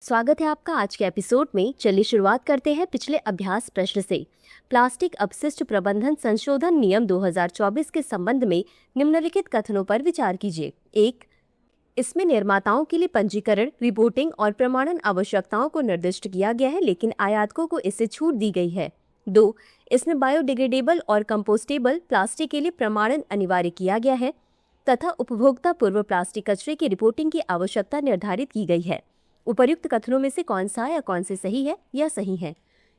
स्वागत है आपका आज के एपिसोड में। चलिए शुरुआत करते हैं पिछले अभ्यास प्रश्न से। प्लास्टिक अपशिष्ट प्रबंधन संशोधन नियम 2024 के संबंध में निम्नलिखित कथनों पर विचार कीजिए। 1. इसमें निर्माताओं के लिए पंजीकरण, रिपोर्टिंग और प्रमाणन आवश्यकताओं को निर्दिष्ट किया गया है, लेकिन आयातकों को इससे छूट दी गई है। 2. इसमें बायोडिग्रेडेबल और कंपोस्टेबल प्लास्टिक के लिए प्रमाणन अनिवार्य किया गया है तथा उपभोक्ता पूर्व प्लास्टिक कचरे की रिपोर्टिंग की आवश्यकता निर्धारित की गई है। उपर्युक्त कथनों में से कौन सा या कौन से सही है या सही है?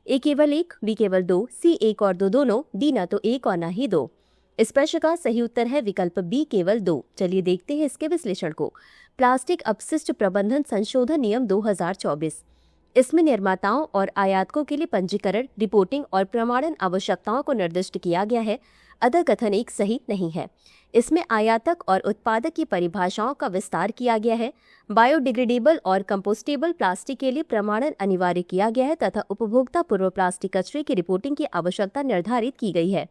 ए केवल 1, बी केवल 2, सी 1 और 2 दोनों, डी ना तो 1 और ना ही 2। इस प्रश्न का सही उत्तर है विकल्प बी केवल 2। चलिए देखते हैं इसके विश्लेषण को। प्लास्टिक अपशिष्ट प्रबंधन संशोधन नियम 2024। इसमें निर्माताओं और आयातकों के लिए पंजीकरण, रिपोर्टिंग और प्रमाणन आवश्यकताओं को निर्दिष्ट किया गया है, अतः कथन 1 सही नहीं है। इसमें आयातक और उत्पादक की परिभाषाओं का विस्तार किया गया है, बायोडिग्रेडेबल और कंपोस्टेबल प्लास्टिक के लिए प्रमाणन अनिवार्य किया गया है तथा उपभोक्ता पूर्व प्लास्टिक कचरे की रिपोर्टिंग की आवश्यकता निर्धारित की गई है,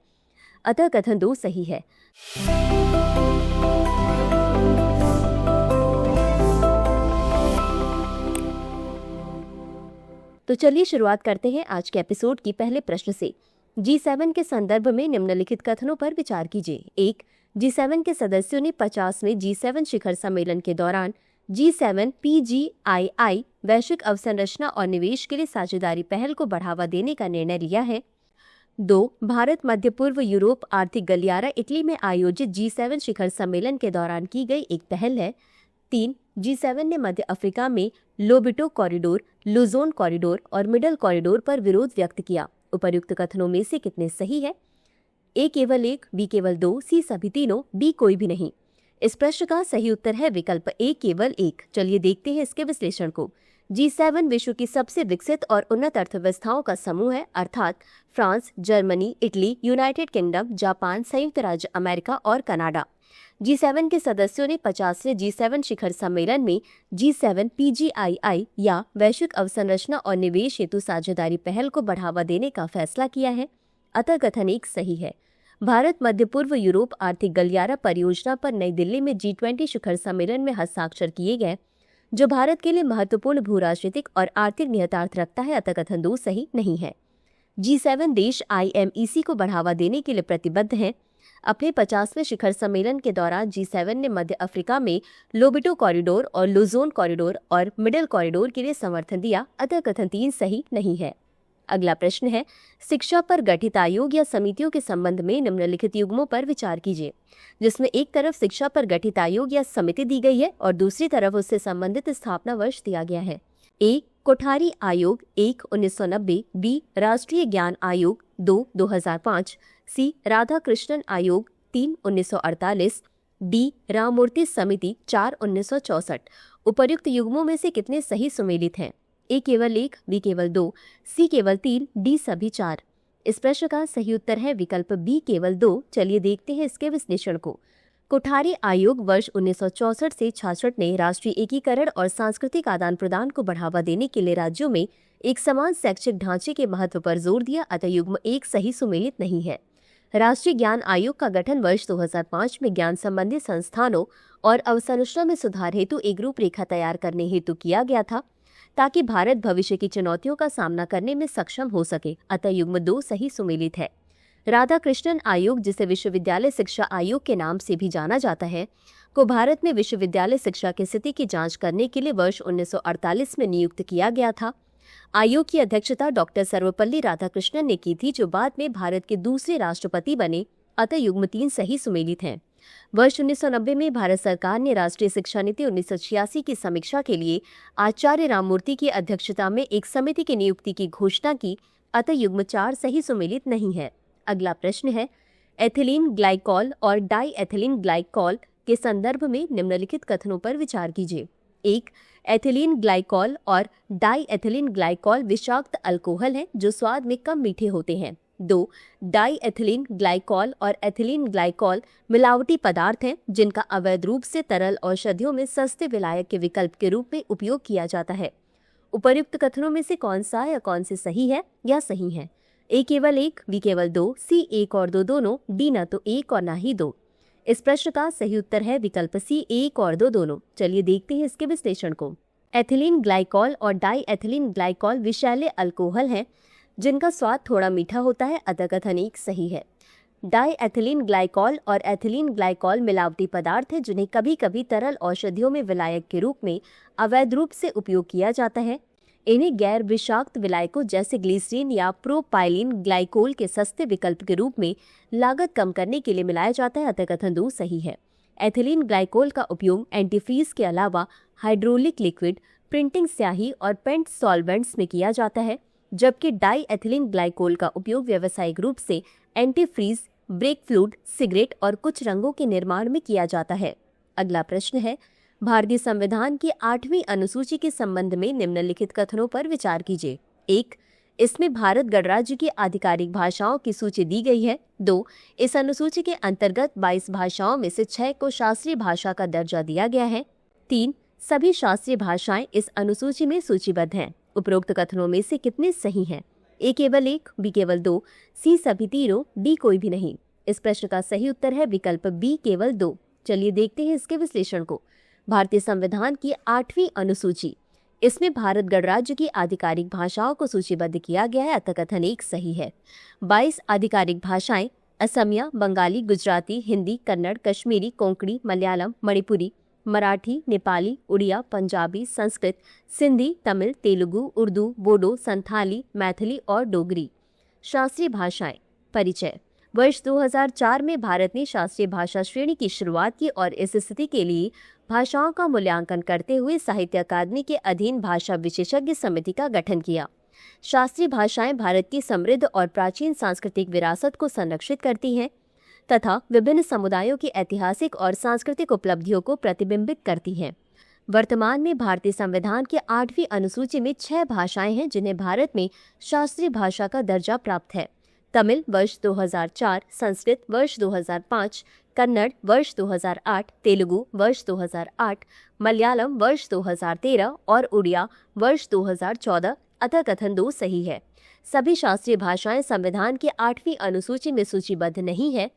अतः कथन 2 सही है। तो चलिए शुरुआत करते हैं आज के एपिसोड की पहले प्रश्न से। G7 के संदर्भ में निम्नलिखित कथनों पर विचार कीजिए। 1. G7 के सदस्यों ने 50वें G7 शिखर सम्मेलन के दौरान G7 PGII वैश्विक अवसंरचना और निवेश के लिए साझेदारी पहल को बढ़ावा देने का निर्णय लिया है। 2. भारत मध्य पूर्व यूरोप आर्थिक गलियारा इटली में आयोजित G7 शिखर सम्मेलन के दौरान की गई एक पहल है। 3. G7 ने मध्य अफ्रीका में लोबिटो कॉरिडोर, लुजोन कॉरिडोर और मिडल कॉरिडोर पर विरोध व्यक्त किया। उपर्युक्त कथनों में से कितने सही है? ए केवल 1, बी केवल 2, सी सभी तीनों, डी कोई भी नहीं। इस प्रश्न का सही उत्तर है विकल्प ए केवल 1। चलिए देखते हैं इसके विश्लेषण को। G7 विश्व की सबसे विकसित और उन्नत अर्थव्यवस्थाओं का समूह है, अर्थात France, Germany, Italy, United kingdom, Japan, संयुक्त राज्य अमेरिका और कनाडा। G7 के सदस्यों ने 50वें G7 शिखर सम्मेलन में G7 PGII या वैश्विक अवसंरचना और निवेश हेतु साझेदारी पहल को बढ़ावा देने का फैसला किया है, अतः कथन 1 सही है। भारत मध्य पूर्व यूरोप आर्थिक गलियारा परियोजना पर नई दिल्ली में G20 शिखर सम्मेलन में हस्ताक्षर किए गए, जो भारत के लिए महत्वपूर्ण भू राजनीतिक और आर्थिक निहितार्थ रखता है, अतः कथन 2 सही नहीं है। G7 देश IMEC को बढ़ावा देने के लिए प्रतिबद्ध हैं। अपने 50वें शिखर सम्मेलन के दौरान G7 ने मध्य अफ्रीका में लोबिटो कॉरिडोर और लुजोन कॉरिडोर और मिडल कॉरिडोर के लिए समर्थन दिया, अतः कथन 3 सही नहीं है। अगला प्रश्न है, शिक्षा पर गठित आयोग या समितियों के संबंध में निम्नलिखित युग्मों पर विचार कीजिए, जिसमें एक तरफ शिक्षा पर गठित आयोग या समिति दी गई है और दूसरी तरफ उससे संबंधित स्थापना वर्ष दिया गया है। ए. कोठारी आयोग 1, 1990, बी. राष्ट्रीय ज्ञान आयोग 2, 2005, सी. राधा कृष्णन आयोग 3, 1948, डी. राममूर्ति समिति 4, 1964। उपर्युक्त युग्मों में से कितने सही सुमेलित हैं? ए केवल 1, बी केवल 2, सी केवल 3, डी सभी 4। इस प्रश्न का सही उत्तर है विकल्प बी केवल 2। चलिए देखते हैं इसके विश्लेषण को। कोठारी आयोग वर्ष 1964 से 66 ने राष्ट्रीय एकीकरण और सांस्कृतिक आदान प्रदान को बढ़ावा देने के लिए राज्यों में एक समान शैक्षिक ढांचे के महत्व पर जोर दिया, अतः युग्म 1 सही सुमेलित नहीं है। राष्ट्रीय ज्ञान आयोग का गठन वर्ष 2005 में ज्ञान संबंधी संस्थानों और अवसंरचना में सुधार हेतु एक रूपरेखा तैयार करने हेतु किया गया था, ताकि भारत भविष्य की चुनौतियों का सामना करने में सक्षम हो सके, अतः युग्म 2 सही सुमेलित है। राधा कृष्णन आयोग, जिसे विश्वविद्यालय शिक्षा आयोग के नाम से भी जाना जाता है, को भारत में विश्वविद्यालय शिक्षा की स्थिति की जांच करने के लिए वर्ष 1948 में नियुक्त किया गया था। आयोग की अध्यक्षता डॉक्टर सर्वपल्ली राधाकृष्णन ने की थी, जो बाद में भारत के दूसरे राष्ट्रपति बने, अतः युग्म 3 सही सुमेलित हैं। वर्ष 1990 में भारत सरकार ने राष्ट्रीय शिक्षा नीति 1986 की समीक्षा के लिए आचार्य राममूर्ति की अध्यक्षता में एक समिति की नियुक्ति की घोषणा की, अतः युग्म 4 सही सुमेलित नहीं है। अगला प्रश्न है, एथिलीन ग्लाइकॉल और डाई एथिलीन ग्लाइकॉल के संदर्भ में निम्नलिखित कथनों पर विचार कीजिए। 1. एथिलीन ग्लाइकॉल और डाई एथिलीन ग्लाइकॉल विषाक्त अल्कोहल हैं, जो स्वाद में कम मीठे होते हैं। 2. डाई एथिलीन ग्लाइकॉल और एथिलीन ग्लाइकॉल मिलावटी पदार्थ हैं, जिनका अवैध रूप से तरल औषधियों में सस्ते विलायक के विकल्प के रूप में उपयोग किया जाता है। उपर्युक्त कथनों में से कौन सा या कौन से सही है या सही है? ए केवल 1, बी केवल 2, सी 1 और 2 दोनों, डी ना तो 1 और ना ही 2। इस प्रश्न का सही उत्तर है विकल्प सी 1 और 2 दोनों। चलिए देखते हैं इसके विश्लेषण को। एथिलीन ग्लाइकॉल और डाई एथिलीन ग्लाइकॉल विषैले अल्कोहल हैं जिनका स्वाद थोड़ा मीठा होता है, अतः कथन एक सही है। डाई एथिलीन ग्लाइकॉल और एथिलीन ग्लाइकॉल मिलावटी पदार्थ हैं जिन्हें कभी कभी तरल औषधियों में विलायक के रूप में अवैध रूप से उपयोग किया जाता है। इन्हें गैर विषाक्त विलायकों जैसे ग्लिसरीन या प्रोपाइलीन ग्लाइकोल के सस्ते विकल्प के रूप में लागत कम करने के लिए मिलाया जाता है, अतः कथन 2 सही है। एथिलीन ग्लाइकोल का उपयोग एंटीफ्रीज के अलावा हाइड्रोलिक लिक्विड, प्रिंटिंग स्याही और पेंट सॉल्वेंट्स में किया जाता है, जबकि डाई एथिलीन ग्लाइकोल का उपयोग व्यावसायिक रूप से एंटीफ्रीज, ब्रेक फ्लूइड, सिगरेट और कुछ रंगों के निर्माण में किया जाता है। अगला प्रश्न है, भारतीय संविधान की 8वीं अनुसूची के संबंध में निम्नलिखित कथनों पर विचार कीजिए। 1. इसमें भारत गणराज्य की आधिकारिक भाषाओं की सूची दी गई है। 2. इस अनुसूची के अंतर्गत 22 भाषाओं में से 6 को शास्त्रीय भाषा का दर्जा दिया गया है। 3. सभी शास्त्रीय भाषाएं इस अनुसूची में सूचीबद्ध हैं। उपरोक्त कथनों में से कितने सही हैं? ए केवल 1, बी केवल 2, सी सभी तीनों, डी कोई भी नहीं। इस प्रश्न का सही उत्तर है विकल्प बी केवल 2। चलिए देखते हैं इसके विश्लेषण को। भारतीय संविधान की 8वीं अनुसूची, इसमें भारत गणराज्य की आधिकारिक भाषाओं को सूचीबद्ध किया गया है, अतः कथन 1 सही है। 22 आधिकारिक भाषाएं असमिया, बंगाली, गुजराती, हिंदी, कन्नड़, कश्मीरी, कोंकणी, मलयालम, मणिपुरी, मराठी, नेपाली, उड़िया, पंजाबी, संस्कृत, सिंधी, तमिल, तेलुगु, उर्दू, बोडो, संथाली, मैथिली और डोगरी। शास्त्रीय भाषाएं। परिचय। वर्ष 2004 में भारत ने शास्त्रीय भाषा श्रेणी की शुरुआत की और इस स्थिति के लिए भाषाओं का मूल्यांकन करते हुए साहित्य अकादमी के अधीन भाषा विशेषज्ञ समिति का गठन किया। शास्त्रीय भाषाएं भारत की समृद्ध और प्राचीन सांस्कृतिक विरासत को संरक्षित करती हैं तथा विभिन्न समुदायों की ऐतिहासिक और सांस्कृतिक उपलब्धियों को प्रतिबिंबित करती हैं। वर्तमान में भारतीय संविधान की 8वीं अनुसूची में 6 भाषाएं हैं जिन्हें भारत में शास्त्रीय भाषा का दर्जा प्राप्त है। तमिल वर्ष 2004, संस्कृत वर्ष 2005, कन्नड़ वर्ष 2008, तेलुगु वर्ष 2008, मलयालम वर्ष 2013 और उड़िया वर्ष 2014, अतः कथन 2 सही है। सभी शास्त्रीय भाषाएं संविधान की 8वीं अनुसूची में सूचीबद्ध नहीं है।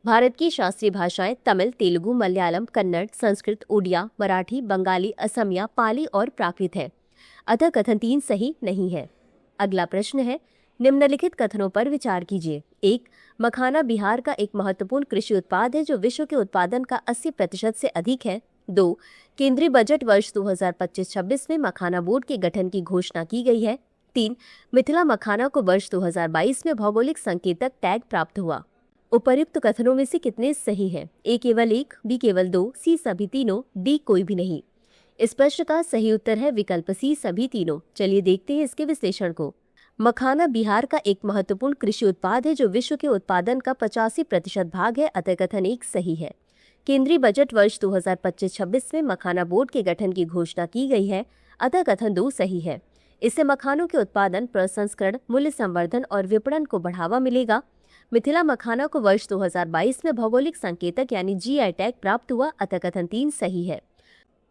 भारत की शास्त्रीय भाषाएं तमिल, तेलुगु, मलयालम, कन्नड़, संस्कृत, उड़िया, मराठी, बंगाली, असमिया, पाली और प्राकृत है, अतः कथन 3 सही नहीं है। अगला प्रश्न है, निम्नलिखित कथनों पर विचार कीजिए। 1. मखाना बिहार का एक महत्वपूर्ण कृषि उत्पाद है जो विश्व के उत्पादन का 80% से अधिक है। 2. केंद्रीय बजट वर्ष 2025-26 में मखाना बोर्ड के गठन की घोषणा की गई है। 3. मिथिला मखाना को वर्ष 2022 में भौगोलिक संकेतक टैग प्राप्त हुआ। उपर्युक्त कथनों में से कितने सही हैं? ए केवल 1, बी केवल 2, सी सभी तीनों, डी कोई भी नहीं। इस प्रश्न का सही उत्तर है विकल्प सी सभी तीनों। चलिए देखते हैं इसके विश्लेषण को। मखाना बिहार का एक महत्वपूर्ण कृषि उत्पाद है जो विश्व के उत्पादन का 85% भाग है, अतः कथन 1 सही है। केंद्रीय बजट वर्ष 2025-26 में मखाना बोर्ड के गठन की घोषणा की गई है, अतः कथन 2 सही है। इससे मखानों के उत्पादन, प्रसंस्करण, मूल्य संवर्धन और विपणन को बढ़ावा मिलेगा। मिथिला मखाना को वर्ष 2022 में भौगोलिक संकेतक यानी जीआई टैग प्राप्त हुआ, अतः कथन 3 सही है।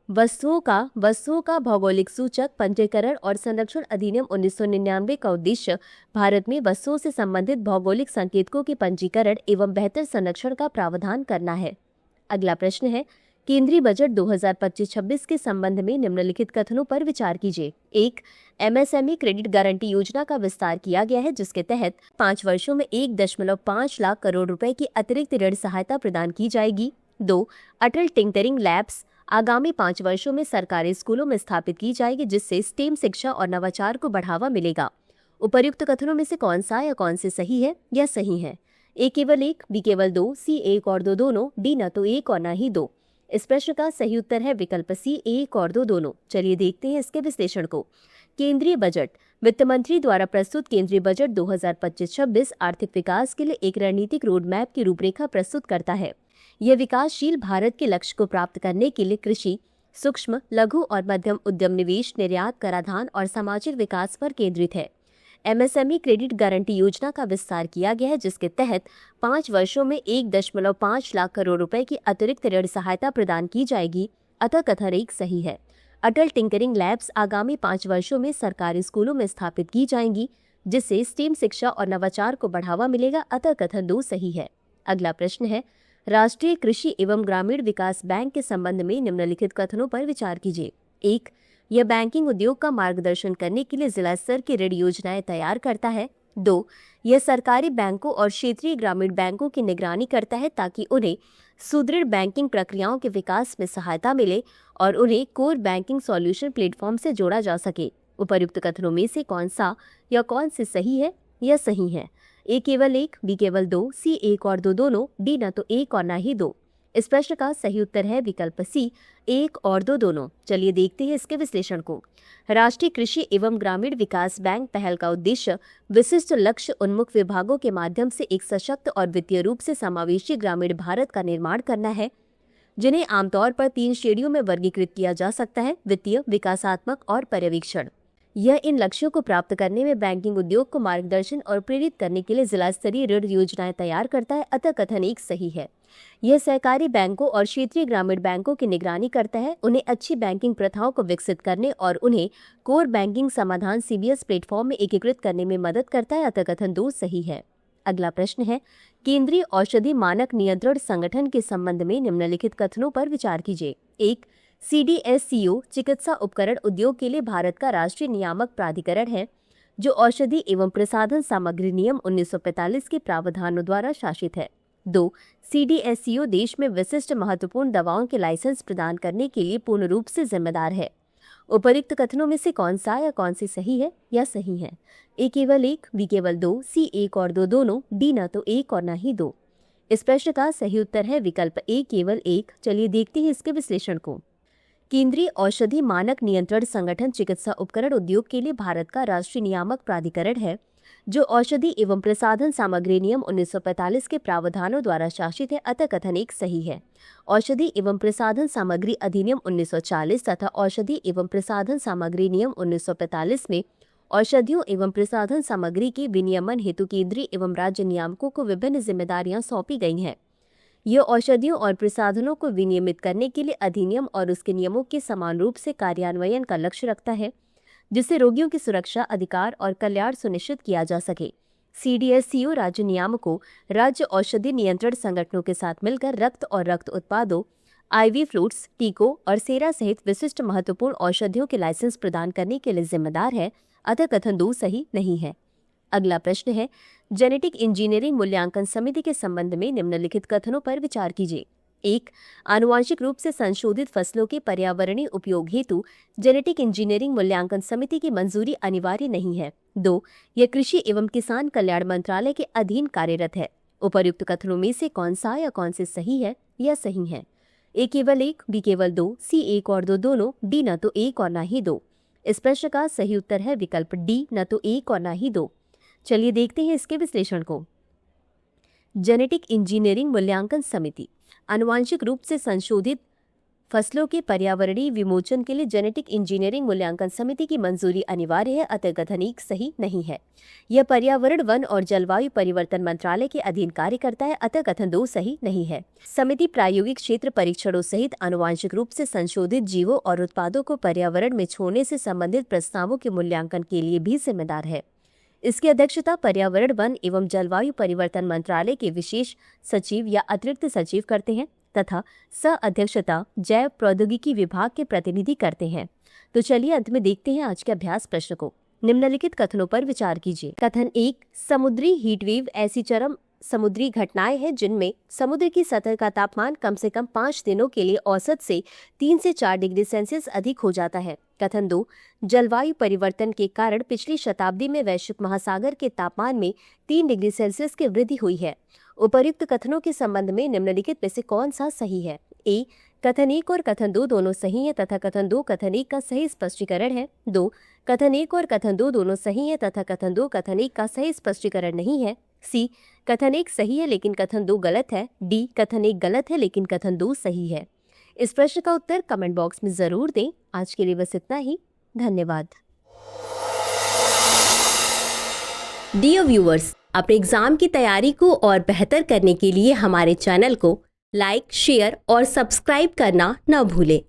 वस्तुओं का भौगोलिक सूचक, पंजीकरण और संरक्षण अधिनियम 1999 का उद्देश्य भारत में वस्तुओं से संबंधित भौगोलिक संकेतकों के पंजीकरण एवं बेहतर संरक्षण का प्रावधान करना है। अगला प्रश्न है, केंद्रीय बजट 2025-26 के संबंध में निम्नलिखित कथनों पर विचार कीजिए। 1. एमएसएमई क्रेडिट गारंटी योजना का विस्तार किया गया है जिसके तहत 5 वर्षों में 1.5 लाख करोड़ रुपए की अतिरिक्त ऋण सहायता प्रदान की जाएगी। 2. अटल टिंकरिंग लैब्स आगामी 5 वर्षों में सरकारी स्कूलों में स्थापित की जाएगी जिससे स्टेम शिक्षा और नवाचार को बढ़ावा मिलेगा। उपर्युक्त कथनों में से कौन सा या कौन से सही है? यह सही है। ए केवल 1, बी केवल 2, सी 1 और 2 दोनों, डी न तो 1 और न ही 2। इस प्रश्न का सही उत्तर है विकल्प सी 1 और 2 दोनों। चलिए देखते हैं इसके विश्लेषण को। केंद्रीय बजट वित्त मंत्री द्वारा प्रस्तुत केंद्रीय बजट 2025-26 आर्थिक विकास के लिए एक रणनीतिक रोड मैप की रूपरेखा प्रस्तुत करता है। यह विकासशील भारत के लक्ष्य को प्राप्त करने के लिए कृषि, सूक्ष्म, लघु और मध्यम उद्यम, निवेश, निर्यात, कराधान और सामाजिक विकास पर केंद्रित है। एमएसएमई क्रेडिट गारंटी योजना का विस्तार किया गया है जिसके तहत 5 वर्षों में 1.5 लाख करोड़ रुपए की अतिरिक्त ऋण सहायता प्रदान की जाएगी, अतः कथन 1 सही है। अटल टिंकरिंग लैब्स आगामी 5 वर्षों में सरकारी स्कूलों में स्थापित की जाएंगी जिससे स्टेम शिक्षा और नवाचार को बढ़ावा मिलेगा, अतः कथन 2 सही है। अगला प्रश्न है, राष्ट्रीय कृषि एवं ग्रामीण विकास बैंक के संबंध में निम्नलिखित कथनों पर विचार कीजिए। 1. यह बैंकिंग उद्योग का मार्गदर्शन करने के लिए जिला स्तर की ऋण योजनाएं तैयार करता है। 2. यह सरकारी बैंकों और क्षेत्रीय ग्रामीण बैंकों की निगरानी करता है ताकि उन्हें सुदृढ़ बैंकिंग प्रक्रियाओं के विकास में सहायता मिले और उन्हें कोर बैंकिंग सॉल्यूशन प्लेटफॉर्म से जोड़ा जा सके। उपर्युक्त कथनों में से कौन सा या कौन से सही है या सही है? ए केवल 1, बी केवल 2, सी 1 और 2 दोनों, डी न तो 1 और न ही 2। इस प्रश्न का सही उत्तर है विकल्प सी, 1 और 2 दोनों। चलिए देखते हैं इसके विश्लेषण को। राष्ट्रीय कृषि एवं ग्रामीण विकास बैंक पहल का उद्देश्य विशिष्ट लक्ष्य उन्मुख विभागों के माध्यम से एक सशक्त और वित्तीय रूप से समावेशी ग्रामीण भारत का निर्माण करना है, जिन्हें आमतौर पर 3 श्रेणियों में वर्गीकृत किया जा सकता है: वित्तीय, विकासात्मक और पर्यवेक्षण। यह इन लक्ष्यों को प्राप्त करने में बैंकिंग उद्योग को मार्गदर्शन और प्रेरित करने के लिए जिला स्तरीय ऋण योजनाएं तैयार करता है, अतः कथन 1 सही है। यह सहकारी बैंकों और क्षेत्रीय ग्रामीण बैंकों की निगरानी करता है, उन्हें अच्छी बैंकिंग प्रथाओं को विकसित करने और उन्हें कोर बैंकिंग समाधान सीबीएस प्लेटफॉर्म में एकीकृत करने में मदद करता है, अतः कथन 2 सही है। अगला प्रश्न है, केंद्रीय औषधि मानक नियंत्रण संगठन के संबंध में निम्नलिखित कथनों पर विचार कीजिए। 1. CDSCO चिकित्सा उपकरण उद्योग के लिए भारत का राष्ट्रीय नियामक प्राधिकरण है, जो औषधि एवं प्रसाधन सामग्री नियम 1945 के प्रावधानों द्वारा शासित है। 2. CDSCO देश में विशिष्ट महत्वपूर्ण दवाओं के लाइसेंस प्रदान करने के लिए पूर्ण रूप से जिम्मेदार है। उपर्युक्त कथनों में से कौन सा या कौन सी सही है या सही है? ए केवल 1, बी केवल 2, सी 1 और 2 दोनों, डी न तो 1 और न ही 2। इस प्रश्न का सही उत्तर है विकल्प ए केवल 1। चलिए देखते हैं इसके विश्लेषण को। केंद्रीय औषधि मानक नियंत्रण संगठन चिकित्सा उपकरण उद्योग के लिए भारत का राष्ट्रीय नियामक प्राधिकरण है, जो औषधि एवं प्रसाधन सामग्री नियम 1945 के प्रावधानों द्वारा शासित है, अतः कथन 1 सही है। औषधि एवं प्रसाधन सामग्री अधिनियम 1940 तथा औषधि एवं प्रसाधन सामग्री नियम 1945 में औषधियों एवं प्रसाधन सामग्री के विनियमन हेतु केंद्रीय एवं राज्य नियामकों को विभिन्न जिम्मेदारियां सौंपी गई हैं। यह औषधियों और प्रसाधनों को विनियमित करने के लिए अधिनियम और उसके नियमों के समान रूप से कार्यान्वयन का लक्ष्य रखता है, जिससे रोगियों की सुरक्षा, अधिकार और कल्याण सुनिश्चित किया जा सके। CDSCO राज्य नियामकों, राज्य औषधि नियंत्रण संगठनों के साथ मिलकर रक्त और रक्त उत्पादों, IV फ्लूइड्स, टीकों और सेरा सहित विशिष्ट महत्वपूर्ण औषधियों के लाइसेंस प्रदान करने के लिए जिम्मेदार है, अतः कथन 2 सही नहीं है। अगला प्रश्न है, जेनेटिक इंजीनियरिंग मूल्यांकन समिति के संबंध में निम्नलिखित कथनों पर विचार कीजिए। 1. आनुवांशिक रूप से संशोधित फसलों के पर्यावरणीय उपयोग हेतु जेनेटिक इंजीनियरिंग मूल्यांकन समिति की मंजूरी अनिवार्य नहीं है। 2. यह कृषि एवं किसान कल्याण मंत्रालय के अधीन कार्यरत है। उपर्युक्त कथनों में से कौन सा या कौन से सही है या सही है? ए केवल 1, बी केवल 2, सी 1 और 2 दोनों, डी न तो 1 और न ही 2। इस प्रश्न का सही उत्तर है विकल्प डी, न तो 1 और न ही 2। चलिए देखते हैं इसके विश्लेषण को। जेनेटिक इंजीनियरिंग मूल्यांकन समिति आनुवांशिक रूप से संशोधित फसलों के पर्यावरणीय विमोचन के लिए जेनेटिक इंजीनियरिंग मूल्यांकन समिति की मंजूरी अनिवार्य है, अतः कथन 1 सही नहीं है। यह पर्यावरण, वन और जलवायु परिवर्तन मंत्रालय के अधीन कार्य करता है, अतः कथन 2 सही नहीं है। समिति प्रायोगिक क्षेत्र परीक्षणों सहित आनुवांशिक रूप से संशोधित जीवों और उत्पादों को पर्यावरण में छोड़ने से संबंधित प्रस्तावों के मूल्यांकन के लिए भी जिम्मेदार है। इसकी अध्यक्षता पर्यावरण, वन एवं जलवायु परिवर्तन मंत्रालय के विशेष सचिव या अतिरिक्त सचिव करते हैं तथा सह अध्यक्षता जैव प्रौद्योगिकी विभाग के प्रतिनिधि करते हैं। तो चलिए अंत में देखते हैं आज के अभ्यास प्रश्न को। निम्नलिखित कथनों पर विचार कीजिए। कथन 1, समुद्री हीटवेव ऐसी चरम समुद्री घटनाएं हैं जिनमें समुद्र की सतह का तापमान कम से कम 5 दिनों के लिए औसत से 3 से 4 डिग्री सेल्सियस अधिक हो जाता है। कथन 2, जलवायु परिवर्तन के कारण पिछली शताब्दी में वैश्विक महासागर के तापमान में 3 डिग्री सेल्सियस की वृद्धि हुई है। उपर्युक्त कथनों के संबंध में निम्नलिखित में से कौन सा सही है? ए, कथन 1 और कथन 2 दोनों सही है तथा कथन 2 कथन 1 का सही स्पष्टीकरण है। 2, कथन 1 और कथन 2 दोनों सही है तथा कथन 2 कथन 1 का सही स्पष्टीकरण नहीं है। सी, कथन 1 सही है लेकिन कथन 2 गलत है। डी, कथन 1 गलत है लेकिन कथन 2 सही है। इस प्रश्न का उत्तर कमेंट बॉक्स में जरूर दें। आज के लिए बस इतना ही। धन्यवाद। डियर व्यूअर्स, अपने एग्जाम की तैयारी को और बेहतर करने के लिए हमारे चैनल को लाइक, शेयर और सब्सक्राइब करना न भूलें।